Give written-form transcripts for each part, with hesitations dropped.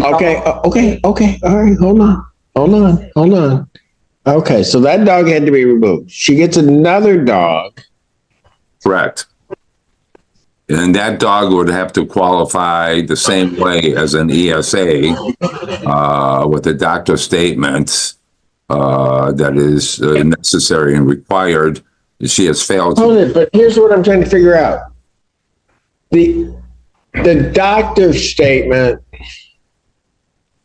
Okay, okay. All right, hold on. Okay, so that dog had to be removed. She gets another dog. Correct. And that dog would have to qualify the same way as an ESA with a doctor's statement that is necessary and required. She has failed. Hold it, but here's what I'm trying to figure out. The doctor's statement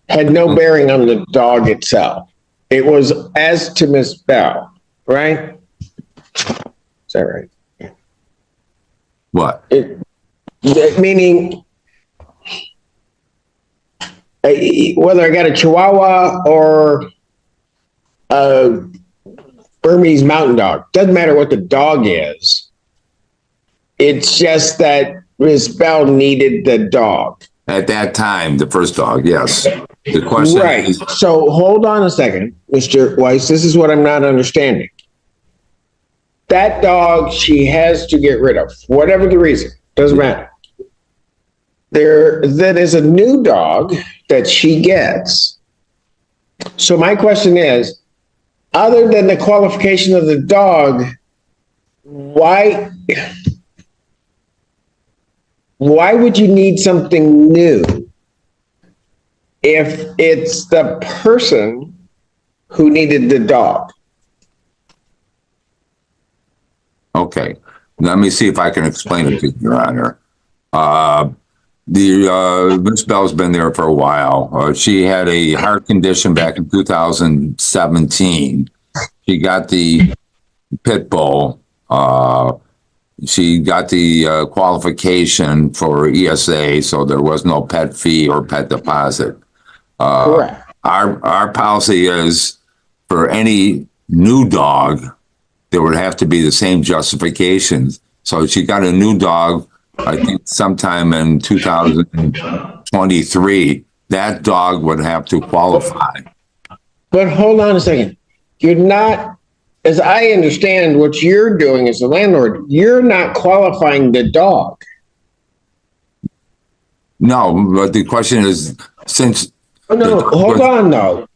had no bearing on the dog itself. It was as to Miss Bell, right? Is that right? What? Meaning, whether I got a Chihuahua or a Burmese mountain dog, doesn't matter what the dog is. It's just that Miss Bell needed the dog. At that time, the first dog, yes. The question right. is... So hold on a second, Mr. Weiss. This is what I'm not understanding. That dog she has to get rid of, whatever the reason, doesn't matter. There then is a new dog that she gets. So my question is, other than the qualification of the dog, why would you need something new if it's the person who needed the dog? Okay, let me see if I can explain it to you, Your Honor. Miss Bell's been there for a while. She had a heart condition back in 2017. She got the pit bull. She got the qualification for ESA, so there was no pet fee or pet deposit. Correct. Our policy is for any new dog, there would have to be the same justifications. So she got a new dog, I think sometime in 2023. That dog would have to qualify. But hold on a second. You're not, as I understand what you're doing as a landlord, you're not qualifying the dog. No, but the question is, since... No, hold on though.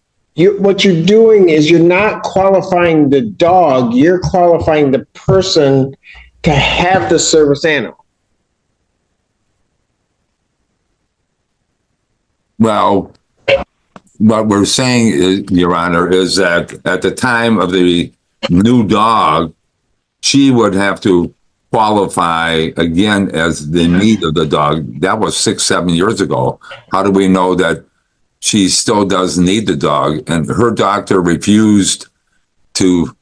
What you're doing is you're not qualifying the dog, you're qualifying the person to have the service animal. Well, what we're saying, Your Honor, is that at the time of the new dog, she would have to qualify again as the need of the dog. That was 6-7 years ago. How do we know that she still does need the dog? And her doctor refused to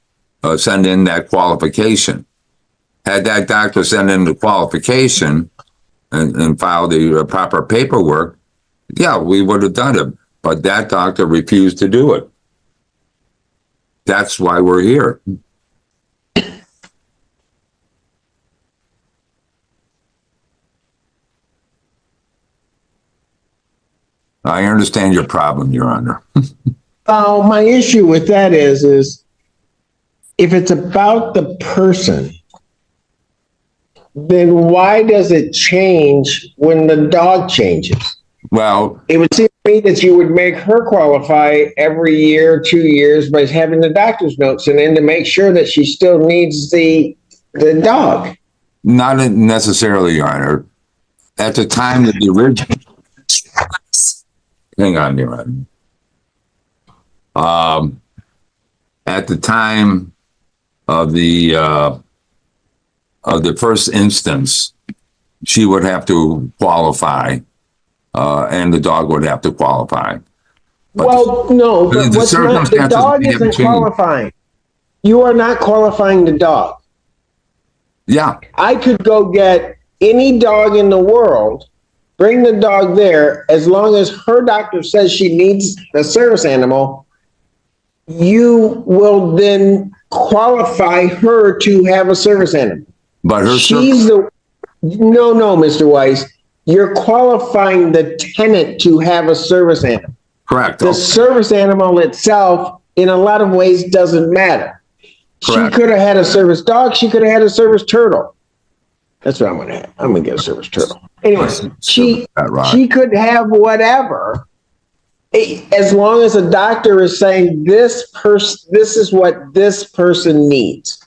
send in that qualification. Had that doctor sent in the qualification and filed the proper paperwork, yeah, we would have done it. But that doctor refused to do it. That's why we're here. I understand your problem, Your Honor. My issue with that is if it's about the person, then why does it change when the dog changes? Well, it would seem to me that you would make her qualify every year, 2 years by having the doctor's notes and then to make sure that she still needs the dog. Not necessarily, Your Honor. At the time that the original... Hang on, Your Honor. At the time of the first instance, she would have to qualify, and the dog would have to qualify. But the dog isn't qualifying. You are not qualifying the dog. Yeah. I could go get any dog in the world, bring the dog there, as long as her doctor says she needs a service animal, you will then qualify her to have a service animal. But No, Mr. Weiss, you're qualifying the tenant to have a service animal. Correct. The service animal itself, in a lot of ways, doesn't matter. Correct. She could have had a service dog. She could have had a service turtle. That's what I'm going to have. I'm going to get a service turtle. Anyway, she could have whatever, As long as a doctor is saying this is what this person needs.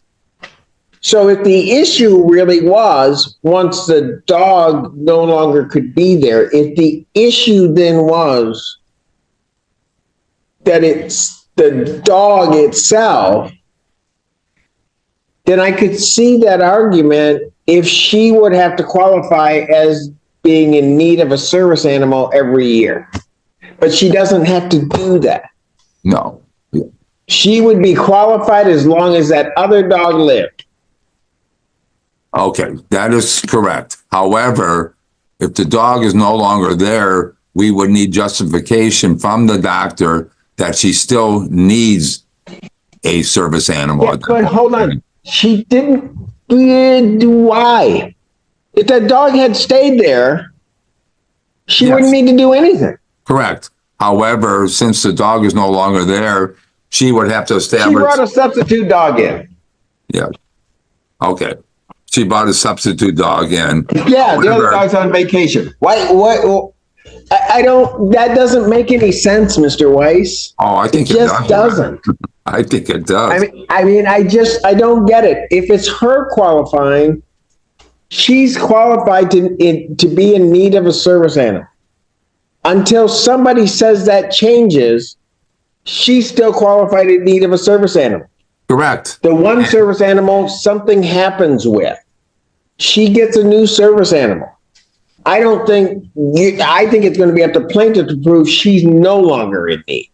So if the issue really was, once the dog no longer could be there, if the issue then was that it's the dog itself, then I could see that argument if she would have to qualify as being in need of a service animal every year. But she doesn't have to do that. No. She would be qualified as long as that other dog lived. Okay, that is correct. However, if the dog is no longer there, we would need justification from the doctor that she still needs a service animal. Yeah, but hold on. She didn't. Why? If that dog had stayed there, she Yes. wouldn't need to do anything. Correct. However, since the dog is no longer there, she would have to She establish. brought a substitute dog in. Yeah. Okay. She brought a substitute dog in. Yeah, the other However- dog's on vacation. Why? What? I don't. That doesn't make any sense, Mr. Weiss. Oh, I think It just doesn't. I think it does. I don't get it. If it's her qualifying, she's qualified to be in need of a service animal. Until somebody says that changes, she's still qualified in need of a service animal. Correct. The one service animal something happens with, she gets a new service animal. I think it's going to be up to plaintiff to prove she's no longer in need.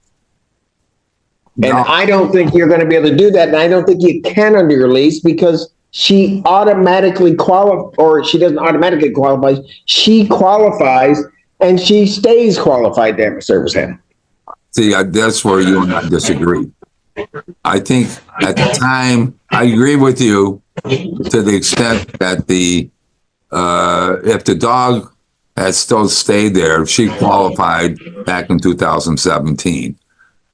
And No. I don't think you're going to be able to do that. And I don't think you can under your lease because she automatically qualifies, or she doesn't automatically qualify. She qualifies and she stays qualified to have a service animal. See, that's where you and I disagree. I think at the time, I agree with you to the extent that if the dog had still stayed there, she qualified back in 2017.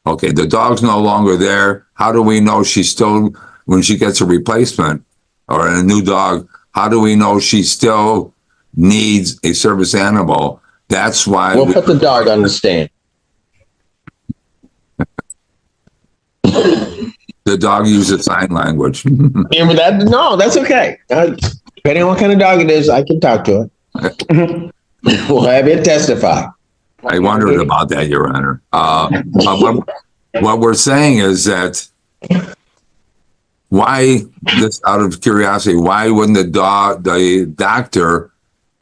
Okay, the dog's no longer there. How do we know she's still, when she gets a replacement or a new dog, how do we know she still needs a service animal? That's why. We'll put the dog on the stand. The dog uses sign language. Remember that? No, that's okay. Depending on what kind of dog it is, I can talk to it. We'll have it testify. I wondered about that, Your Honor. What we're saying is that why, just out of curiosity, why wouldn't the doctor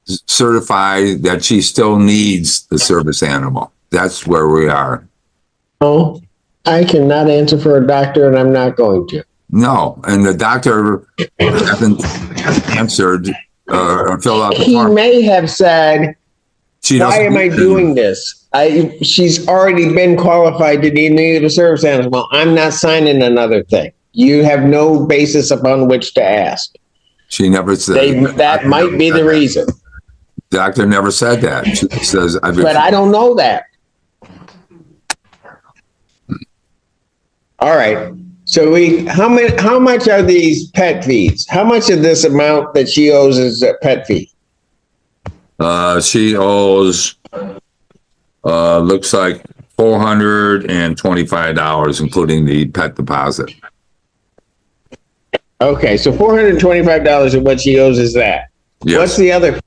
certify that she still needs the service animal? That's where we are. No, I cannot answer for a doctor, and I'm not going to. No, and the doctor hasn't answered or filled out the He form. may have said, She "Why doesn't am I need to. doing this? She's already been qualified to need a service animal. I'm not signing another thing. You have no basis upon which to ask." She never said. That might be the reason, Doctor never said that. She says, but I don't know that. All right. So how much are these pet fees? How much of this amount that she owes is a pet fee? She owes, looks like $425, including the pet deposit. Okay, so $425 of what she owes is that. Yes. What's the other?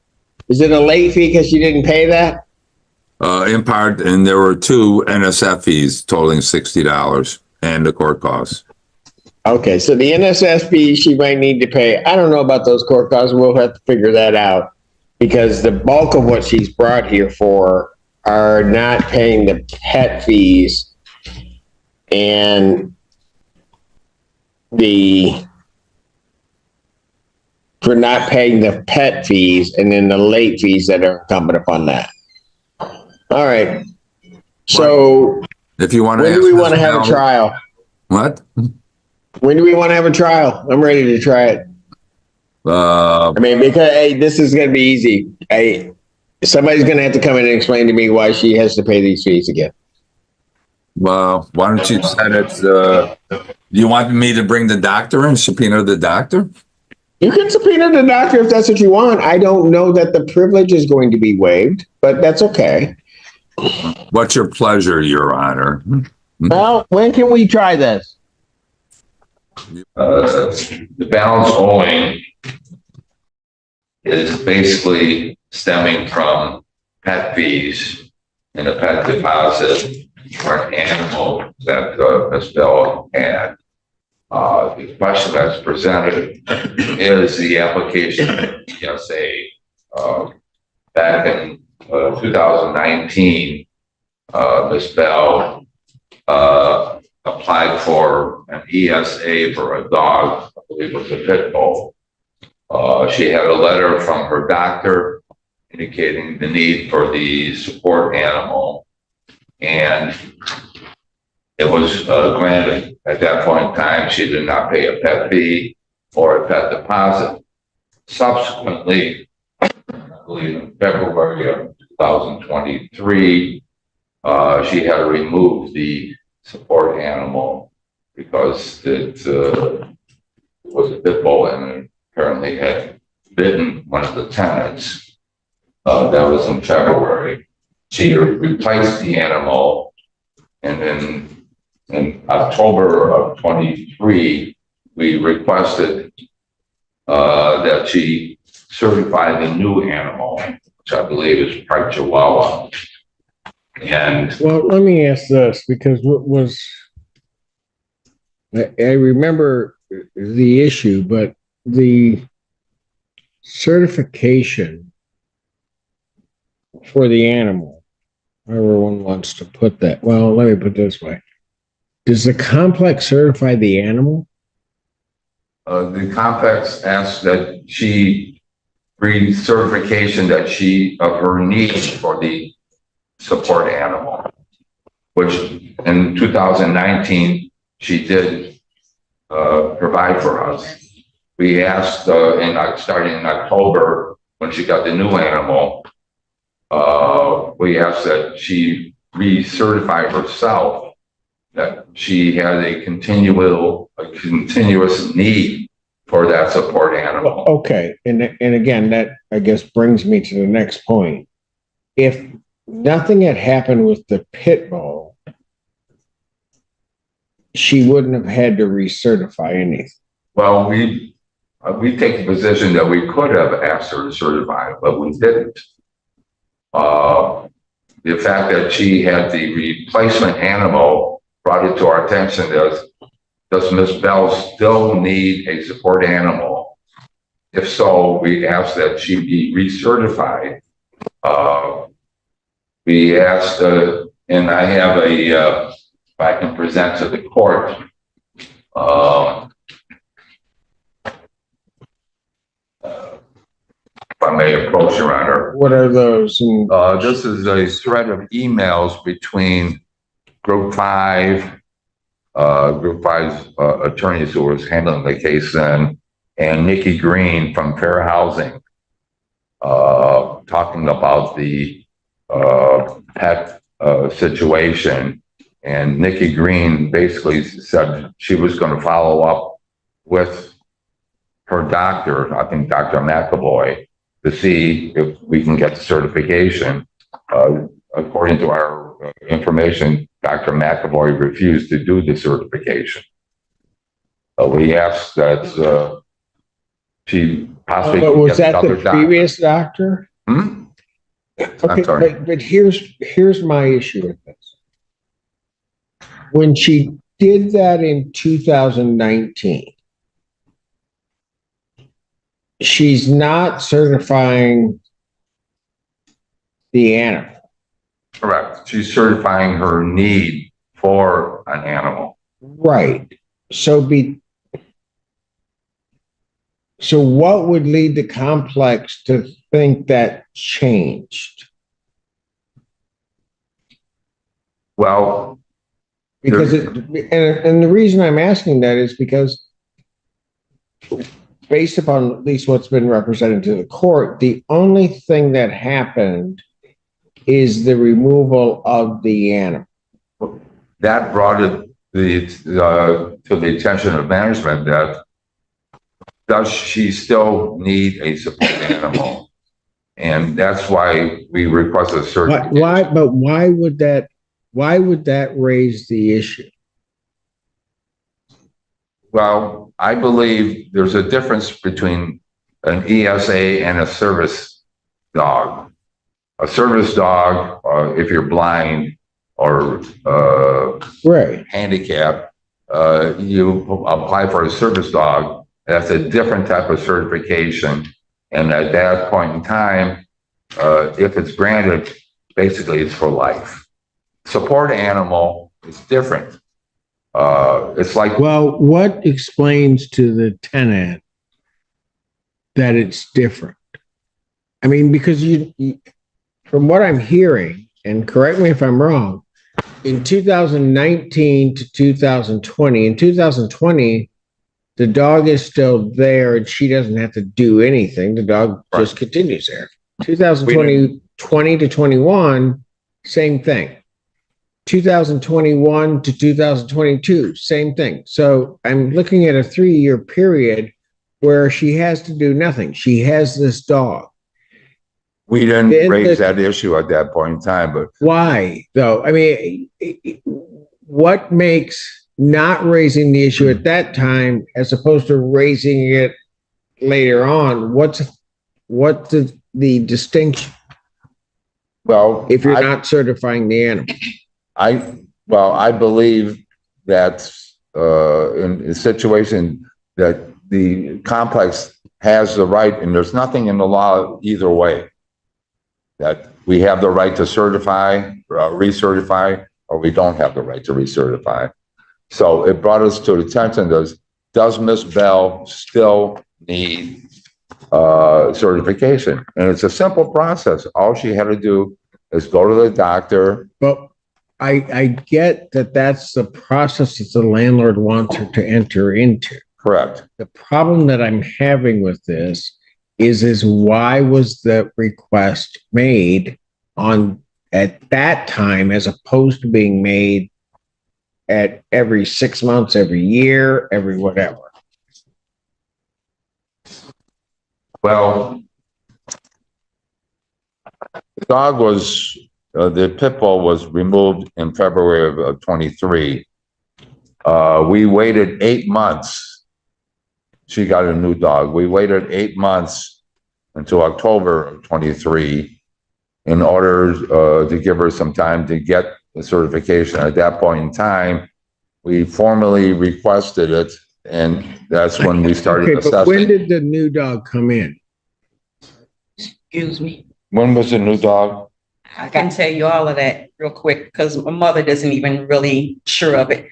Is it a late fee because she didn't pay that? In part, and there were 2 NSF fees totaling $60 and the court costs. Okay, so the NSF fee she might need to pay. I don't know about those court costs. We'll have to figure that out because the bulk of what she's brought here for are not paying the pet fees and for not paying the pet fees and then the late fees that are incumbent upon that. All right. So If you want to when do we want to have a trial? What? When do we want to have a trial? I'm ready to try it. I mean, because this is going to be easy. Somebody's going to have to come in and explain to me why she has to pay these fees again. Well, why don't you set it, you want me to bring the doctor and subpoena the doctor? You can subpoena the doctor if that's what you want. I don't know that the privilege is going to be waived, but that's okay. What's your pleasure, Your Honor? Well, when can we try this? The balance owing is basically stemming from pet fees and a pet deposit for an animal that Ms. Bell had. The question that's presented is the application of ESA. Back in 2019, Ms. Bell applied for an ESA for a dog, I believe it was a pit bull. She had a letter from her doctor indicating the need for the support animal, and it was granted. At that point in time, she did not pay a pet fee or a pet deposit. Subsequently, I believe in February of 2023, she had to remove the support animal because it was a pit bull and it apparently had bitten one of the tenants. That was in February. She replaced the animal, and then in October of 23, we requested that she certify the new animal, which I believe is Pipe Chihuahua. And Well, let me ask this, because what was, I remember the issue, but the certification for the animal, however one wants to put that. Well, let me put it this way. Does the complex certify the animal? the complex asked that she read certification that she of her needs for the support animal, which in 2019 she did provide for us. We asked starting in October when she got the new animal, we asked that she recertify herself that she had a continuous need for that support animal. Okay, and again, that I guess brings me to the next point. If nothing had happened with the pit bull, she wouldn't have had to recertify anything. Well, we take the position that we could have asked her to certify, but we didn't. The fact that she had the replacement animal brought it to our attention as, does Ms. Bell still need a support animal? If so, we asked that she be recertified. We asked, and I have if I can present to the court, if I may approach, Your Honor. What are those? And This is a thread of emails between Group 5, Group 5's attorneys who was handling the case then, and Nikki Green from Fair Housing, talking about the pet situation. And Nikki Green basically said she was going to follow up with her doctor, I think Dr. McAvoy, to see if we can get the certification. According to our information, Dr. McAvoy refused to do the certification. We asked that she possibly. but was that the previous doctor? Hmm? Okay, sorry. but here's my issue with this. When she did that in 2019, she's not certifying the animal. Correct. She's certifying her need for an animal. Right. So what would lead the complex to think that changed? Well, Because and the reason I'm asking that is because based upon at least what's been represented to the court, the only thing that happened is the removal of the animal. that brought it to the attention of management that does she still need a support animal? And that's why we requested certification. Why would that raise the issue? Well, I believe there's a difference between an ESA and a service dog. A service dog, if you're blind or Right. handicapped, you apply for a service dog. That's a different type of certification. And at that point in time, if it's granted, basically it's for life. Support animal is different. It's like, Well, what explains to the tenant that it's different? I mean, because from what I'm hearing, and correct me if I'm wrong, in 2019 to 2020, in 2020, the dog is still there and she doesn't have to do anything. The dog just continues there. 2020 to 21, same thing. 2021 to 2022, same thing. So I'm looking at a 3-year period where she has to do nothing. She has this dog. we didn't raise that issue at that point in time, but Why, though? I mean, what makes not raising the issue at that time as opposed to raising it later on? What's the distinction well, if you're not certifying the animal? I believe that in a situation that the complex has the right, and there's nothing in the law either way, that we have the right to certify, recertify, or we don't have the right to recertify. So it brought us to the attention, does Miss Bell still need certification? And it's a simple process. All she had to do is go to the doctor. But I get that that's the process that the landlord wants her to enter into. Correct. The problem that I'm having with this is why was the request made at that time as opposed to being made at every 6 months, every year, every whatever? Well, the dog was, the pit bull was removed in February of 23. We waited 8 months. She got a new dog. We waited 8 months until October of 23 in order to give her some time to get the certification. At that point in time, we formally requested it, and that's when we started assessing. But when did the new dog come in? Excuse me. When was the new dog? I can tell you all of that real quick because my mother doesn't even really sure of it.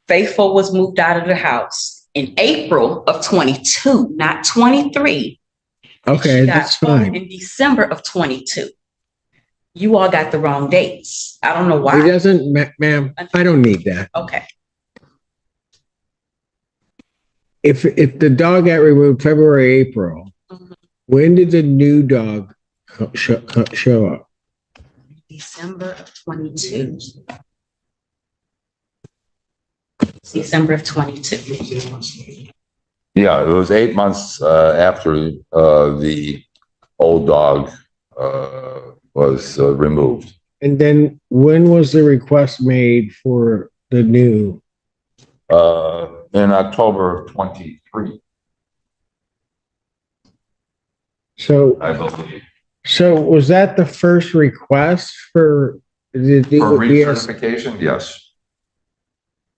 Faithful was moved out of the house in April of 22, not 23. Okay, that's fine. In December of 22. You all got the wrong dates. I don't know why. It doesn't, ma'am, I don't need that. Okay. If the dog got removed February, April, when did the new dog show up? December of 22. December of 22. Yeah, it was 8 months after the old dog was removed. And then when was the request made for the new? In October of 23, So, I believe. so was that the first request for the For recertification, yes.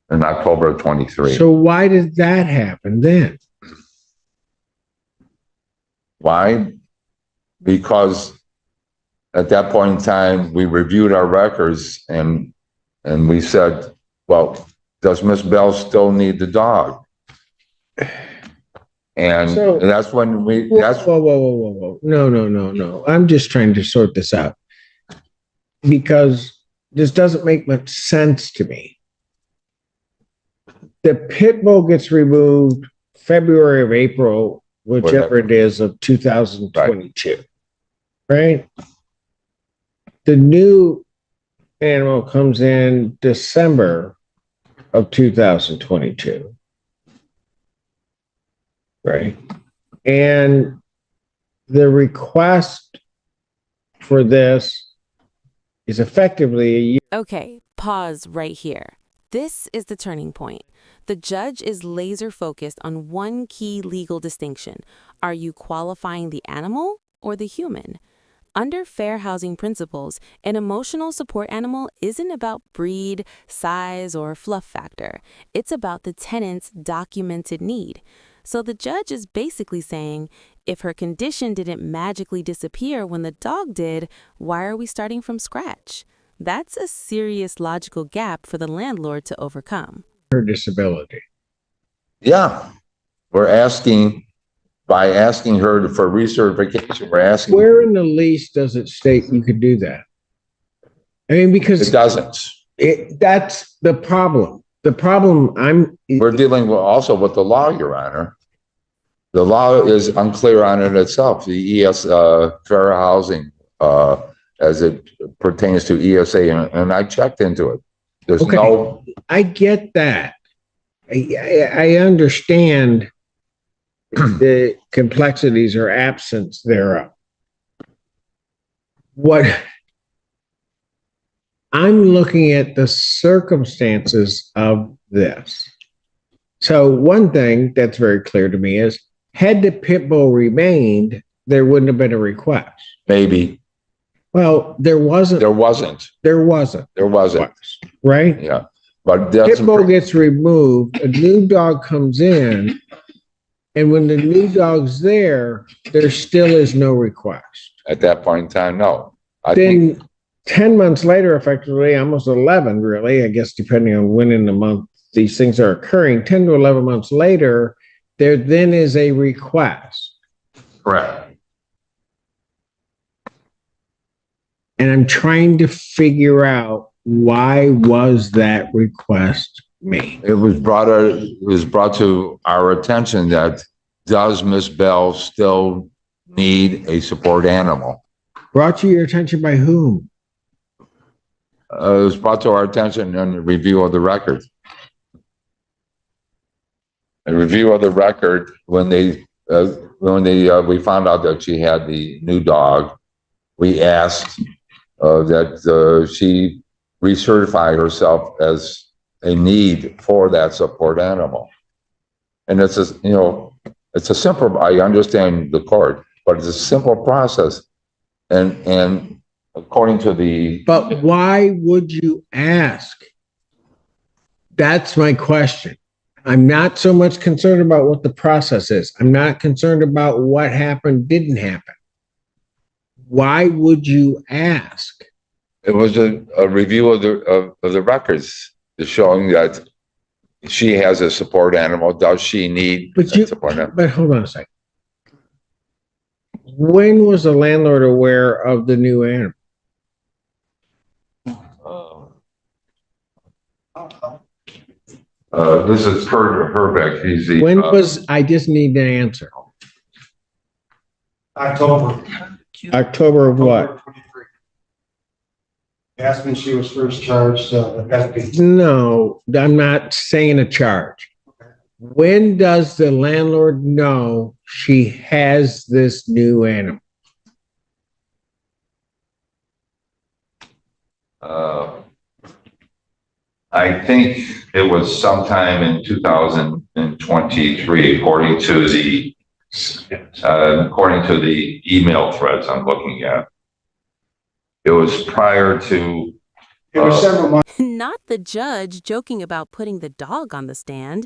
In October of 23. So why did that happen then? Why? Because at that point in time, we reviewed our records and we said, well, does Miss Bell still need the dog? And So- that's when we, Whoa. No. I'm just trying to sort this out. Because this doesn't make much sense to me. The pit bull gets removed February of April, whichever it is, of 2022. Right? The new animal comes in December of 2022. Right? And the request for this is effectively a year. Okay, pause right here. This is the turning point. The judge is laser focused on one key legal distinction. Are you qualifying the animal or the human? Under fair housing principles, an emotional support animal isn't about breed, size, or fluff factor. It's about the tenant's documented need. So the judge is basically saying, if her condition didn't magically disappear when the dog did, why are we starting from scratch? That's a serious logical gap for the landlord to overcome. Her disability. Yeah, we're asking, by asking her for recertification, we're asking. Where in the lease does it state you could do that? I mean, It because doesn't. that's the problem. The problem We're dealing with also with the law, Your Honor. The law is unclear on it itself. The fair housing, as it pertains to ESA, and I checked into it. There's Okay. no. I get that. I understand the complexities or absence thereof. What I'm looking at the circumstances of this. So one thing that's very clear to me is had the pit bull remained, there wouldn't have been a request. Maybe. Well, there wasn't. There wasn't. Right? Yeah. But that's. Pit bull gets removed, a new dog comes in, and when the new dog's there still is no request. At that point in time, no. I Then think 10 months later, effectively, almost 11, really, I guess, depending on when in the month these things are occurring, 10 to 11 months later, there then is a request. correct. And I'm trying to figure out why was that request made? It was brought to our attention that does Miss Bell still need a support animal? Brought to your attention by whom? It was brought to our attention in the review of the record. A review of the record when we found out that she had the new dog, we asked that she recertify herself as a need for that support animal. And it's a simple, I understand the court, but it's a simple process. And according to the. But why would you ask? That's my question. I'm not so much concerned about what the process is. I'm not concerned about what happened, didn't happen. Why would you ask? It was a review of the records showing that she has a support animal. Does she need a support animal? But hold on a second. When was the landlord aware of the new animal? This is Kurt Herbeck. He's the. When was, I just need an answer. October. October of what? 23. Asked when she was first charged, No, I'm not saying a charge. When does the landlord know she has this new animal? I think it was sometime in 2023, according to the email threads I'm looking at. It was prior to. it was several months. Not the judge joking about putting the dog on the stand,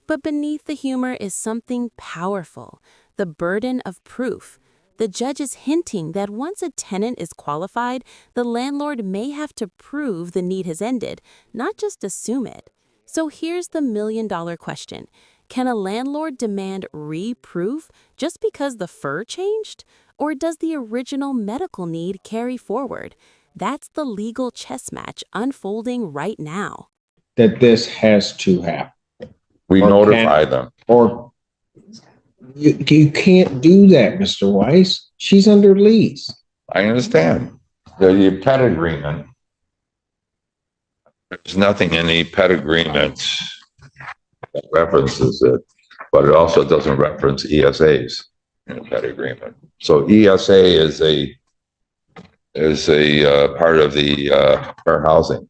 but beneath the humor is something powerful, the burden of proof. The judge is hinting that once a tenant is qualified, the landlord may have to prove the need has ended, not just assume it. So here's the million-dollar question. Can a landlord demand re-proof just because the fur changed? Or does the original medical need carry forward? That's the legal chess match unfolding right now. That this has to happen. We Or notify them. Or you can't do that, Mr. Weiss. She's under lease. I understand. The pet agreement. There's nothing in the pet agreement that references it, but it also doesn't reference ESAs. in a pet agreement. So ESA is a part of the fair housing.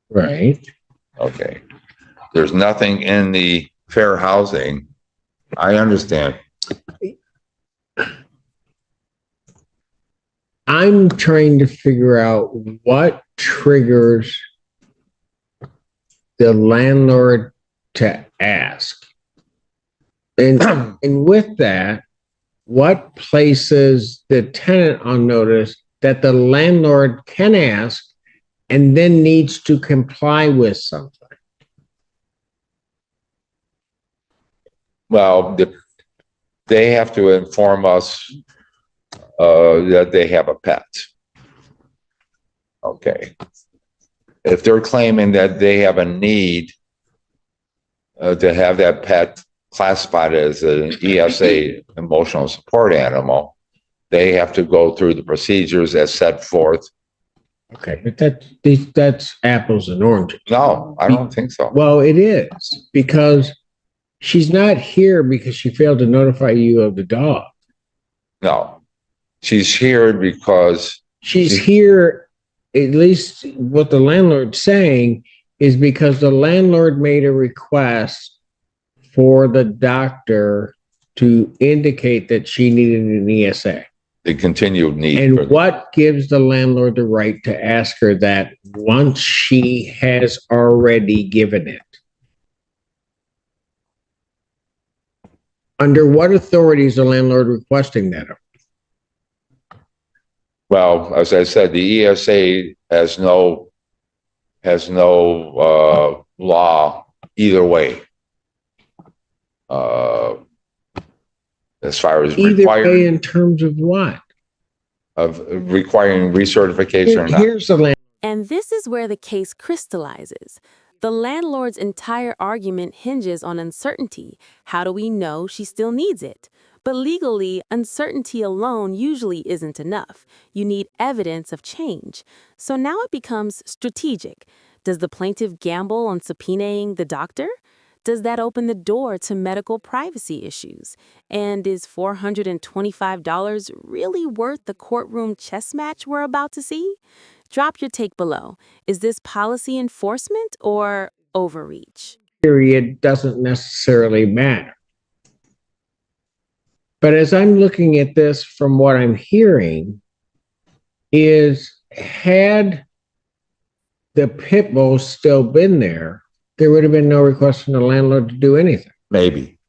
Right. Okay. There's nothing in the fair housing. I understand. I'm trying to figure out what triggers the landlord to ask. And with that, what places the tenant on notice that the landlord can ask and then needs to comply with something? Well, they have to inform us that they have a pet. Okay. If they're claiming that they have a need to have that pet classified as an ESA, emotional support animal, they have to go through the procedures as set forth. Okay, but that's apples and oranges. No, I don't think so. Well, it is, because she's not here because she failed to notify you of the dog. No, she's here because She's here, at least what the landlord's saying is because the landlord made a request for the doctor to indicate that she needed an ESA. the continued need. And what gives the landlord the right to ask her that once she has already given it? Under what authority is the landlord requesting that? Well, as I said, the ESA has no law either way. As far as Either way, in terms of what? of requiring recertification or not. Here's the land. And this is where the case crystallizes. The landlord's entire argument hinges on uncertainty. How do we know she still needs it? But legally, uncertainty alone usually isn't enough. You need evidence of change. So now it becomes strategic. Does the plaintiff gamble on subpoenaing the doctor? Does that open the door to medical privacy issues? And is $425 really worth the courtroom chess match we're about to see? Drop your take below. Is this policy enforcement or overreach? Period doesn't necessarily matter. But as I'm looking at this from what I'm hearing is, had the pit bull still been there, there would have been no request from the landlord to do anything. Maybe.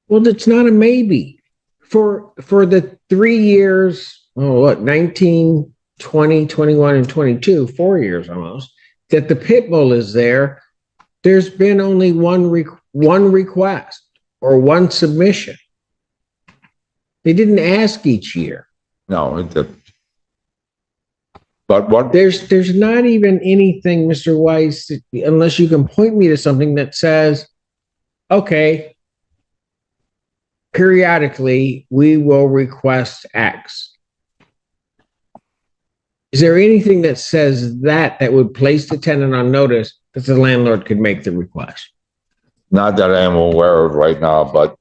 Well, it's not a maybe. For the 3 years, 19, 20, 21, and 22, 4 years almost, that the pit bull is there, there's been only one request or one submission. They didn't ask each year. No, but what? There's not even anything, Mr. Weiss, unless you can point me to something that says, okay, periodically we will request X. Is there anything that says that would place the tenant on notice that the landlord could make the request? Not that I am aware of right now, but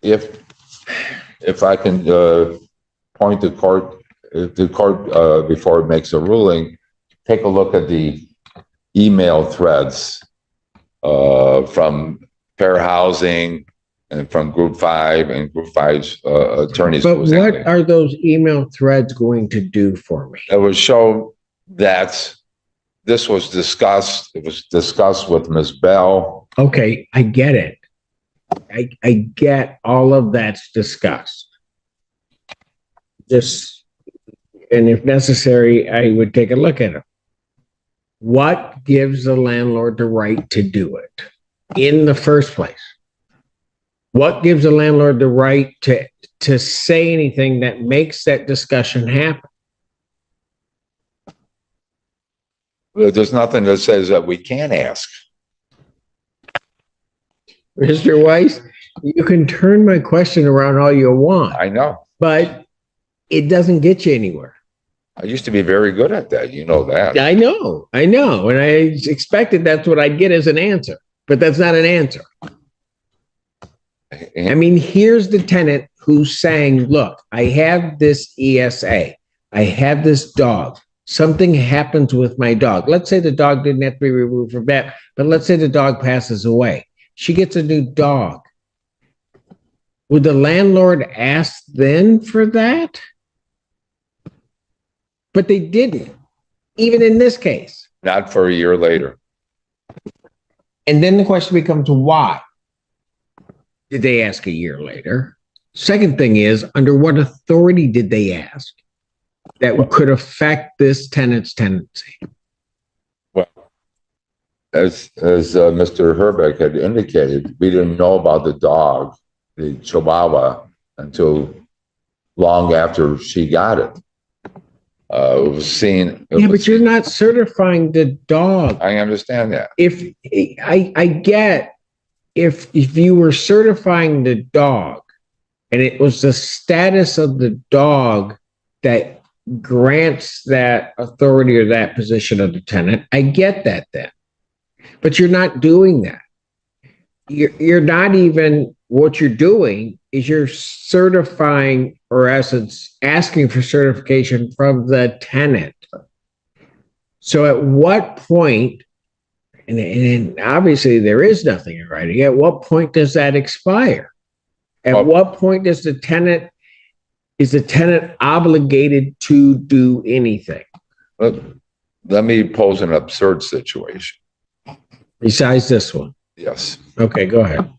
if I can point the court before it makes a ruling, take a look at the email threads from Fair Housing and from Group 5 and Group 5's attorneys. But what are those email threads going to do for me? It would show that this was discussed. It was discussed with Ms. Bell. Okay, I get it. I get all of that's discussed. And if necessary, I would take a look at it. What gives the landlord the right to do it in the first place? What gives the landlord the right to say anything that makes that discussion happen? There's nothing that says that we can't ask. Mr. Weiss, you can turn my question around all you want, I know. but it doesn't get you anywhere. I used to be very good at that. You know that. I know. And I expected that's what I'd get as an answer, but that's not an answer. I mean, here's the tenant who's saying, look, I have this ESA. I have this dog. Something happens with my dog. Let's say the dog didn't have to be removed from vet, but let's say the dog passes away. She gets a new dog. Would the landlord ask then for that? But they didn't, even in this case. Not for a year later. And then the question becomes, why did they ask a year later? Second thing is, under what authority did they ask that could affect this tenant's tenancy? Well, as Mr. Herbeck had indicated, we didn't know about the dog, the Chihuahua, until long after she got it. It was seen. Yeah, but you're not certifying the dog. I understand that. If I get if you were certifying the dog and it was the status of the dog that grants that authority or that position of the tenant, I get that then. But you're not doing that. You're not even, what you're doing is you're certifying, or essence, asking for certification from the tenant. So at what point, and obviously there is nothing in writing, at what point does that expire? At what point does is the tenant obligated to do anything? Let me pose an absurd situation. Besides this one? Yes. Okay, go ahead.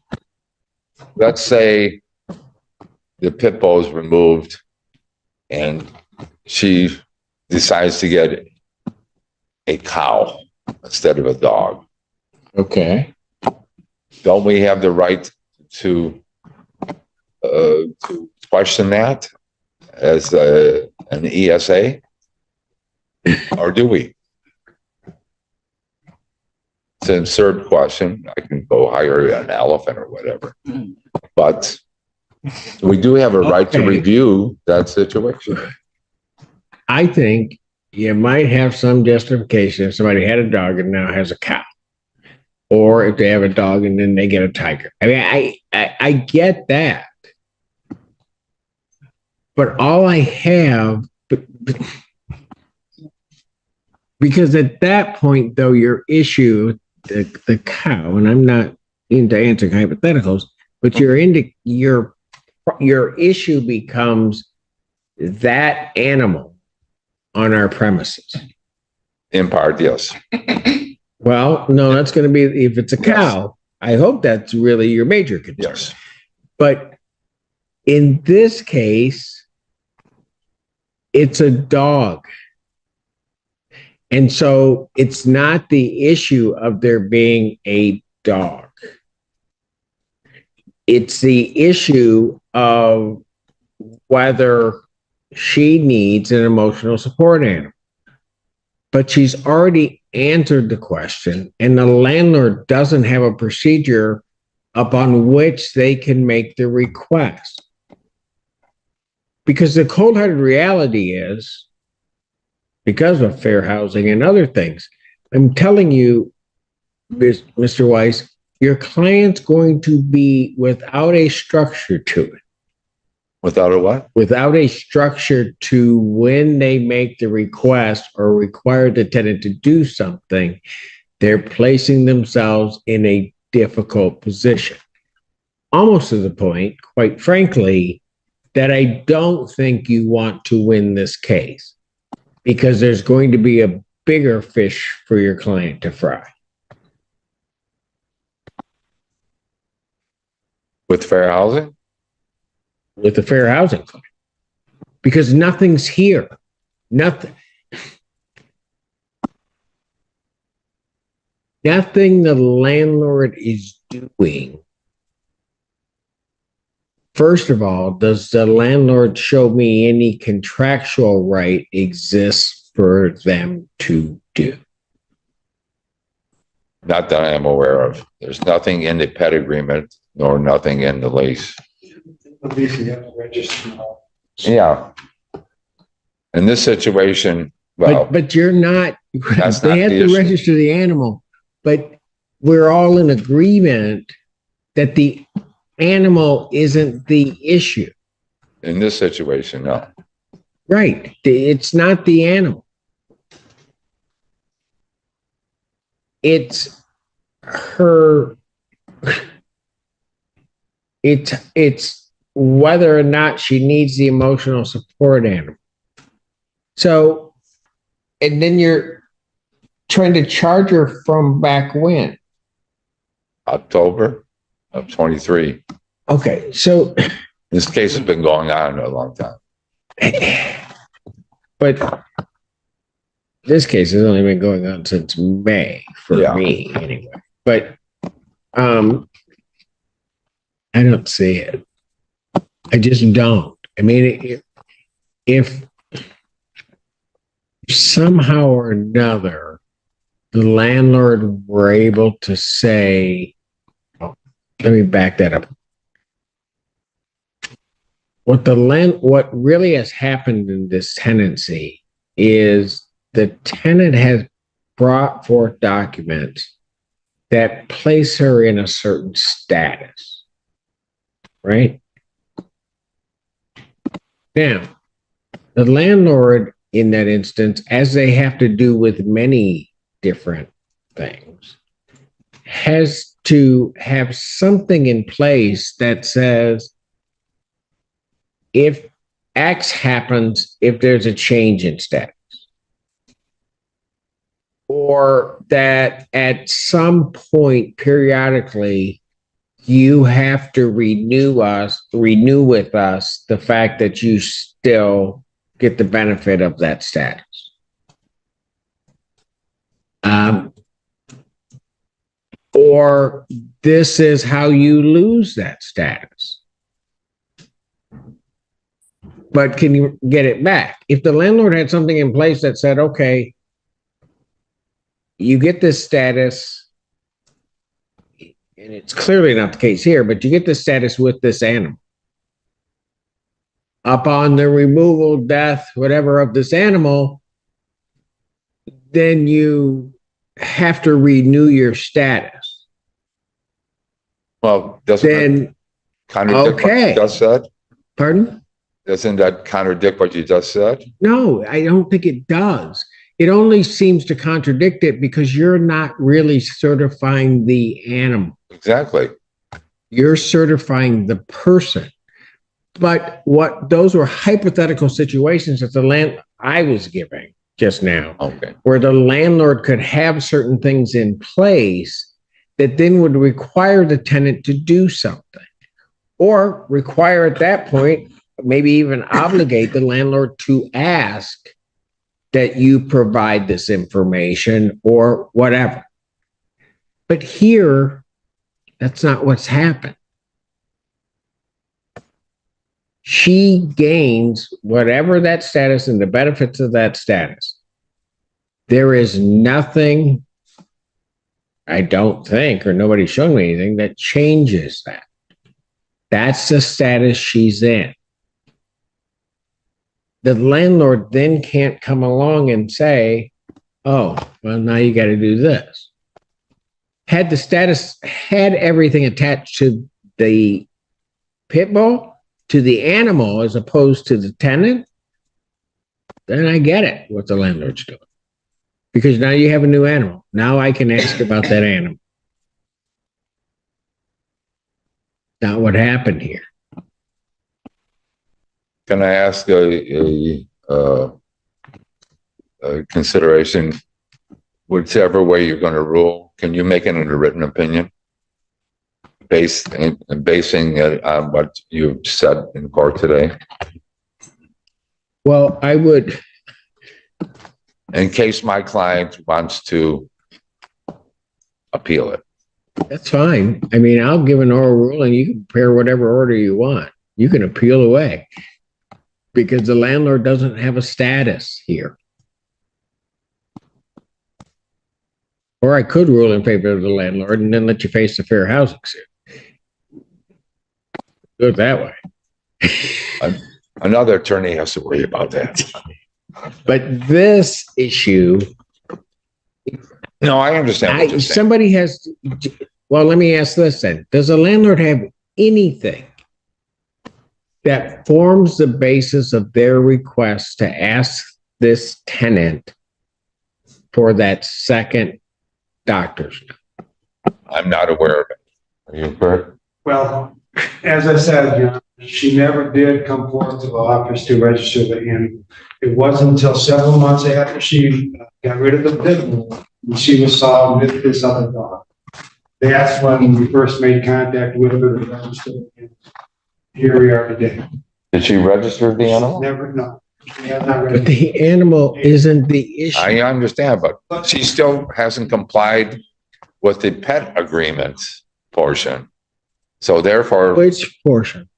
Let's say the pit bull is removed and she decides to get a cow instead of a dog. Okay. Don't we have the right to question that as an ESA? Or do we? It's an absurd question. I can go hire an elephant or whatever. But we do have a right to review that situation. I think you might have some justification if somebody had a dog and now has a cow. Or if they have a dog and then they get a tiger. I mean, I get that. But all I have, because at that point, though, your issue, the cow, and I'm not into answering hypotheticals, but your issue becomes that animal on our premises. In part, yes. Well, no, that's going to be, if it's a cow, I hope that's really your major concern. Yes. But in this case, it's a dog. And so it's not the issue of there being a dog. It's the issue of whether she needs an emotional support animal. But she's already answered the question, and the landlord doesn't have a procedure upon which they can make the request. Because the cold-hearted reality is, because of fair housing and other things, I'm telling you, Mr. Weiss, your client's going to be without a structure to it. Without a what? Without a structure to when they make the request or require the tenant to do something, they're placing themselves in a difficult position. Almost to the point, quite frankly, that I don't think you want to win this case because there's going to be a bigger fish for your client to fry. With fair housing? With the fair housing claim, because nothing's here. Nothing the landlord is doing. First of all, does the landlord show me any contractual right exists for them to do? Not that I am aware of. There's nothing in the pet agreement nor nothing in the lease. At least you have to register. Yeah. In this situation, well, but you're not, That's they not have the to issue. register the animal, but we're all in agreement that animal isn't the issue. In this situation, no. Right. It's not the animal. It's her. It's whether or not she needs the emotional support animal. So, and then you're trying to charge her from back when? October of 23. Okay, so This case has been going on a long time. but this case has only been going on since May for Yeah. me anyway. But I don't see it. I just don't. I mean, if somehow or another the landlord were able to say, oh, let me back that up. What really has happened in this tenancy is the tenant has brought forth documents that place her in a certain status, right? Now, the landlord in that instance, as they have to do with many different things, has to have something in place that says, if X happens, if there's a change in status, or that at some point periodically you have to renew with us the fact that you still get the benefit of that status. Or this is how you lose that status. But can you get it back? If the landlord had something in place that said, okay, you get this status, and it's clearly not the case here, but you get this status with this animal. Upon the removal, death, whatever of this animal, then you have to renew your status. Well, doesn't that contradict what you just said? Pardon? Doesn't that contradict what you just said? No, I don't think it does. It only seems to contradict it because you're not really certifying the animal. Exactly. You're certifying the person. But those were hypothetical situations that I was giving just now, okay, where the landlord could have certain things in place that then would require the tenant to do something, or require at that point, maybe even obligate the landlord to ask that you provide this information or whatever. But here, that's not what's happened. She gains whatever that status and the benefits of that status. There is nothing, I don't think, or nobody's shown me anything that changes that. That's the status she's in. The landlord then can't come along and say, oh, well, now you got to do this. Had the status, had everything attached to the pit bull, to the animal as opposed to the tenant, then I get it, what the landlord's doing. Because now you have a new animal. Now I can ask about that animal. Not what happened here. can I ask a consideration? Whichever way you're going to rule, can you make it in a written opinion? Basing it on what you said in court today, Well, I would, in case my client wants to appeal it. that's fine. I mean, I'll give an oral ruling. You can prepare whatever order you want. You can appeal away because the landlord doesn't have a status here. Or I could rule in favor of the landlord and then let you face the fair housing suit. Do it that way. Another attorney has to worry about that. But this issue, No, I understand what you're saying. somebody has, well, let me ask this then. Does the landlord have anything that forms the basis of their request to ask this tenant for that second doctor's note? I'm not aware of it. Are you correct? Well, as I said, you know, she never did come forth to the office to register the animal. It wasn't until several months after she got rid of the pit bull and she was saw with this other dog. That's when we first made contact with her to register the animal. Here we are today. Did she register the animal? Never, no. She has not But registered. the animal isn't the issue. I understand, but she still hasn't complied with the pet agreement portion. So therefore, Which portion?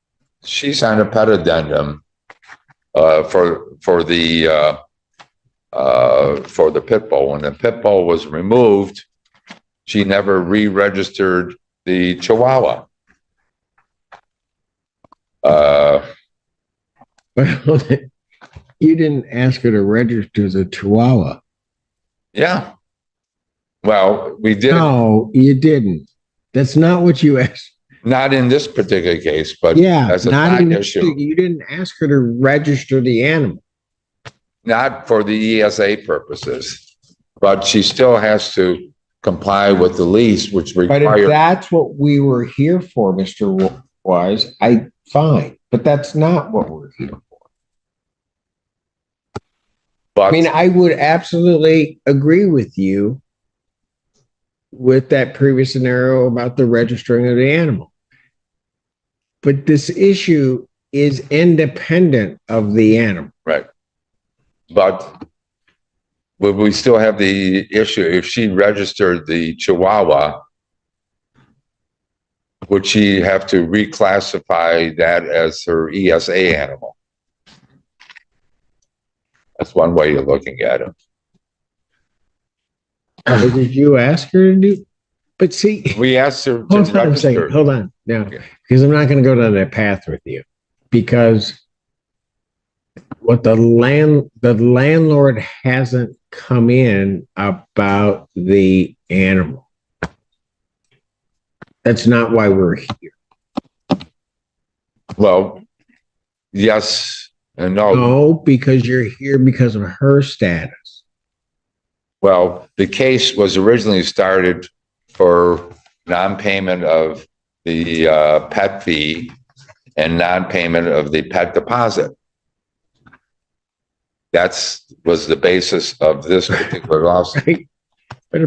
she signed a pet addendum for the pit bull. When the pit bull was removed, she never re-registered the Chihuahua. Well, you didn't ask her to register the Chihuahua. Yeah. Well, we did. No, you didn't. That's not what you asked. Not in this particular case, but Yeah, as a not side in issue, you didn't ask her to register the animal. not for the ESA purposes, but she still has to comply with the lease, which But if requires. that's what we were here for, Mr. Wise, fine. But that's not what we're here for. I But mean, I would absolutely agree with you with that previous scenario about the registering of the animal. But this issue is independent of the animal. right. But would we still have the issue if she registered the Chihuahua? Would she have to reclassify that as her ESA animal? That's one way of looking at it. Or did you ask her to do? But see, We asked her to hold on a second. register. Hold on. No, Okay. because I'm not going to go down that path with you. Because what the landlord hasn't come in about the animal. That's not why we're here. Well, yes and no. No, because you're here because of her status. Well, the case was originally started for non-payment of the pet fee and non-payment of the pet deposit. Was the basis of this particular lawsuit. Right? But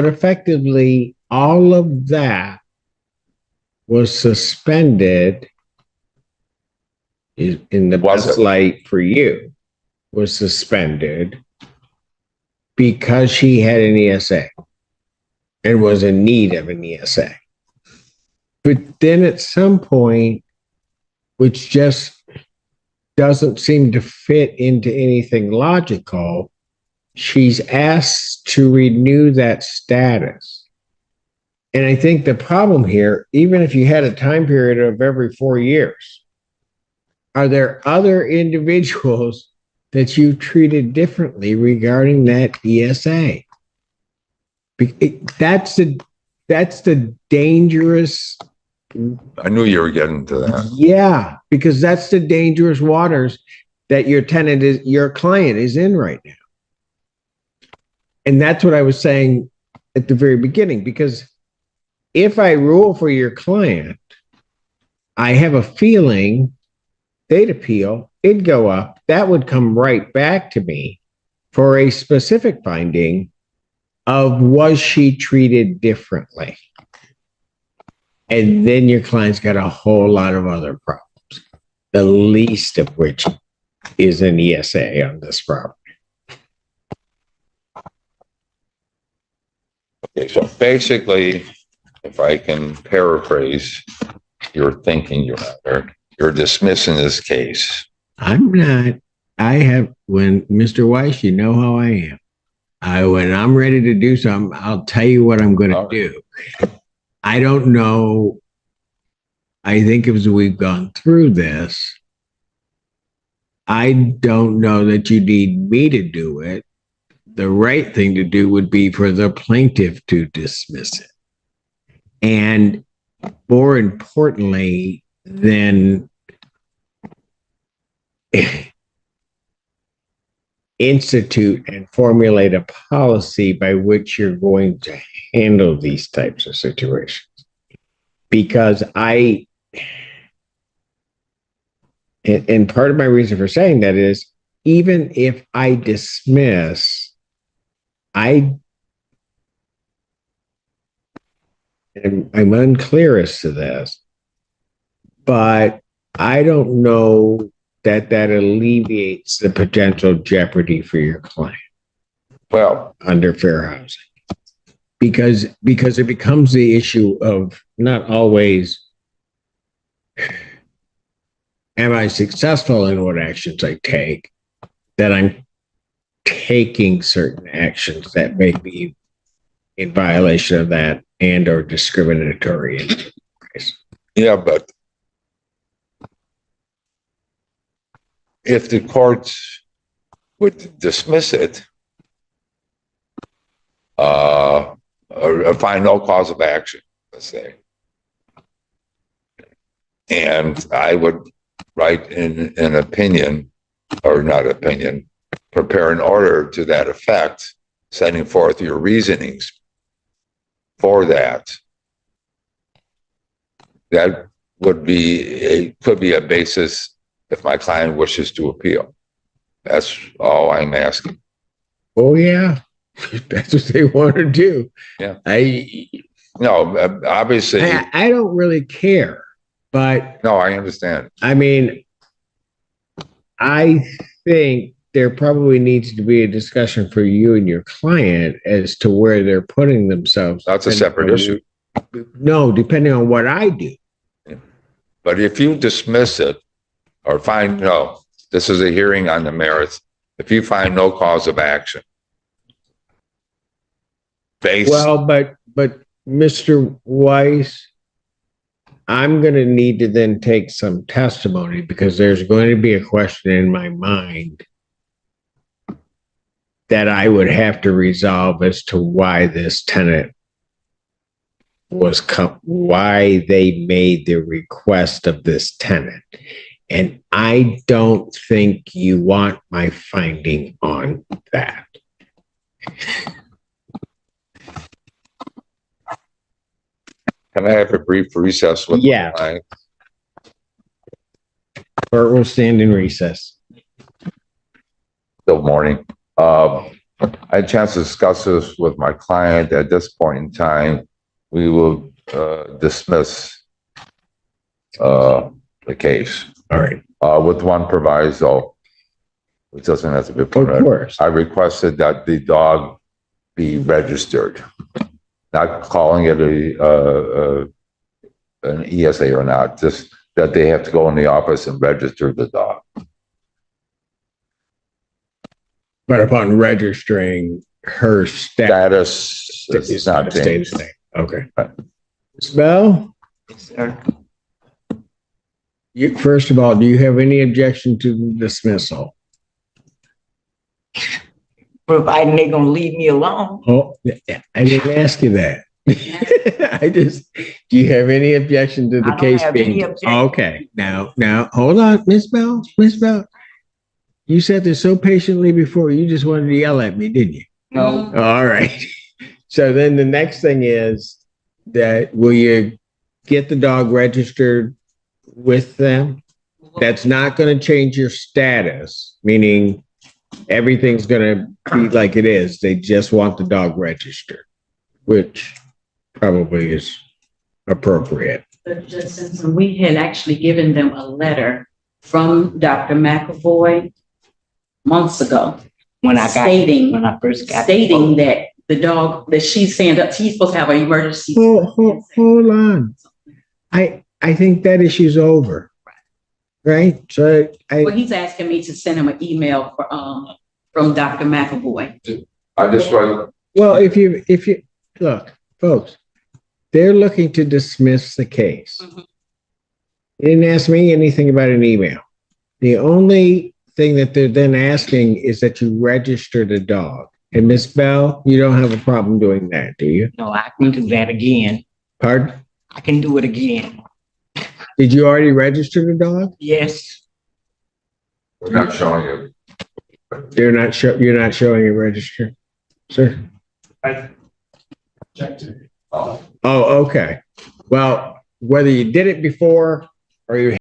effectively, all of that was suspended in the Was best it? light for you, was suspended because she had an ESA and was in need of an ESA. But then at some point, which just doesn't seem to fit into anything logical, she's asked to renew that status. And I think the problem here, even if you had a time period of every 4 years, are there other individuals that you treated differently regarding that ESA? That's the dangerous. I knew you were getting to that. Yeah, because that's the dangerous waters that your client is in right now. And that's what I was saying at the very beginning, because if I rule for your client, I have a feeling they'd appeal, it'd go up, that would come right back to me for a specific finding of was she treated differently? And then your client's got a whole lot of other problems, the least of which is an ESA on this property. Okay, so basically, if I can paraphrase your thinking, you're dismissing this case. I'm not. When Mr. Weiss, you know how I am. When I'm ready to do something, I'll tell you what I'm going to do. I don't know. I think as we've gone through this, I don't know that you need me to do it. The right thing to do would be for the plaintiff to dismiss it. And more importantly than institute and formulate a policy by which you're going to handle these types of situations. Because and part of my reason for saying that is, even if I dismiss, I'm unclear as to this, but I don't know that alleviates the potential jeopardy for your client Well, under fair housing. Because it becomes the issue of not always am I successful in what actions I take, that I'm taking certain actions that may be in violation of that and or discriminatory. yeah, but if the courts would dismiss it, or find no cause of action, let's say, and I would write in an opinion, or not opinion, prepare an order to that effect, setting forth your reasonings for that. That would be could be a basis if my client wishes to appeal. That's all I'm asking. Oh yeah, that's what they want to do. Yeah. No, Obviously. I don't really care, but No, I understand. I mean, I think there probably needs to be a discussion for you and your client as to where they're putting themselves. That's a separate issue. No, depending on what I do. But if you dismiss it or find, no, this is a hearing on the merits, if you find no cause of action. Well, but Mr. Weiss, I'm going to need to then take some testimony because there's going to be a question in my mind that I would have to resolve as to why this tenant why they made the request of this tenant. And I don't think you want my finding on that. Can I have a brief recess with Yeah. my Court will stand in recess. Good morning. I had a chance to discuss this with my client. At this point in time, we will dismiss the case. All right. With one proviso, which doesn't have to be put. Of course. I requested that the dog be registered, not calling it an ESA or not, just that they have to go in the office and register the dog. But upon registering her Status is not changed. Okay. Right. Ms. Bell? First of all, do you have any objection to the dismissal? Providing they're gonna leave me alone. Oh, I didn't ask you that. Do you have any objection to the I don't case have being? any objection. Okay, now, hold on, Miss Bell. You sat there so patiently before, you just wanted to yell at me, didn't you? No. All right. So then the next thing is that will you get the dog registered with them? That's not going to change your status, meaning everything's going to be like it is. They just want the dog registered, which probably is appropriate. But Judge Simpson, we had actually given them a letter from Dr. McAvoy months ago When I first got stating that the dog that she's saying that he's supposed to have an emergency. Hold on. I think that issue's over. Right? So Well, he's asking me to send him an email from Dr. McAvoy. I just want. well, if you look, folks, they're looking to dismiss the case. Mhm. They didn't ask me anything about an email. The only thing that they're then asking is that you register the dog. And Miss Bell, you don't have a problem doing that, do you? No, I can do that again. Pardon? I can do it again. Did you already register the dog? Yes. We're not showing you. You're not showing it registered, sir? I checked it. Oh. Oh, okay. Well, whether you did it before or you